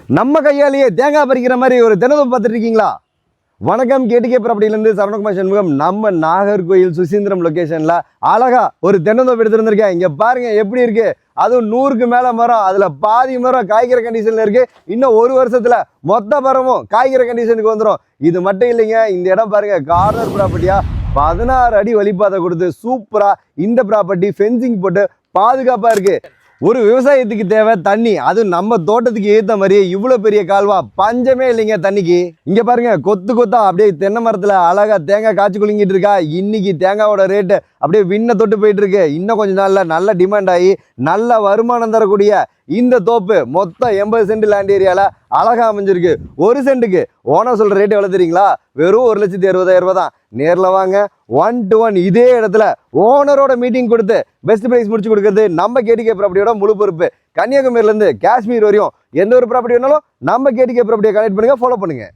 நம்ம கையாலேயே தேங்காய் பறிக்கிற மாதிரி ஒரு தினமும் பார்த்துட்டு இருக்கீங்களா? வணக்கம், கேட்டுக்கே ப்ராப்பர்ட்டிலேருந்து சரவணகுமார் சண்முகம். நம்ம நாகர்கோயில் சுசீந்திரம் லொக்கேஷனில் அழகா ஒரு தென்னந்தோப்பு எடுத்துருந்துருக்கேன். இங்கே பாருங்க எப்படி இருக்கு. அதுவும் 100க்கு மேலே மரம், அதில் பாதி மரம் காய்கிற கண்டிஷனில் இருக்கு. இன்னும் ஒரு வருஷத்துல மொத்த மரமும் காய்கிற கண்டிஷனுக்கு வந்துடும். இது மட்டும் இல்லைங்க, இந்த இடம் பாருங்க கார்னர் ப்ராப்பர்ட்டியா 16 அடி வழிபாதை கொடுத்து சூப்பரா இந்த ப்ராப்பர்ட்டி ஃபென்சிங் போட்டு பாதுகாப்பா இருக்கு. ஒரு விவசாயத்துக்கு தேவை தண்ணி, அது நம்ம தோட்டத்துக்கு ஏற்ற மாதிரியே இவ்வளோ பெரிய கால்வா, பஞ்சமே இல்லைங்க தண்ணிக்கு. இங்கே பாருங்க கொத்து கொத்தா அப்படியே தென்னை மரத்தில் அழகா தேங்காய் காய்ச்சி குலுங்கிட்டு இருக்கா. இன்னைக்கு தேங்காயோட ரேட்டு அப்படியே விண்ண தொட்டு போயிட்டு இருக்கு. இன்னும் கொஞ்சம் நாளில் நல்ல டிமாண்ட் ஆகி நல்ல வருமானம் தரக்கூடிய இந்த தோப்பு மொத்தம் 80 சென்ட் லேண்ட் ஏரியாவில் அழகா அமைஞ்சிருக்கு. ஒரு சென்ட்டுக்கு ஓனர் சொல்ற ரேட் எவ்வளோ தெரியுங்களா? வெறும் 1,60,000 ரூபாய் தான். நேரில் வாங்க, 1 to 1 இதே இடத்துல ஓனரோட மீட்டிங் கொடுத்து பெஸ்ட் பிரைஸ் முடிச்சு கொடுக்குறது நம்ம கேடிகே ப்ராப்பர்ட்டியோட முழு பொறுப்பு. கன்னியாகுமரியிலேருந்து காஷ்மீர் வரையும் எந்த ஒரு ப்ராப்பர்ட்டி வேணாலும் நம்ம கேடிகே ப்ராப்பர்ட்டியை கனெக்ட் பண்ணுங்க, ஃபாலோ பண்ணுங்க.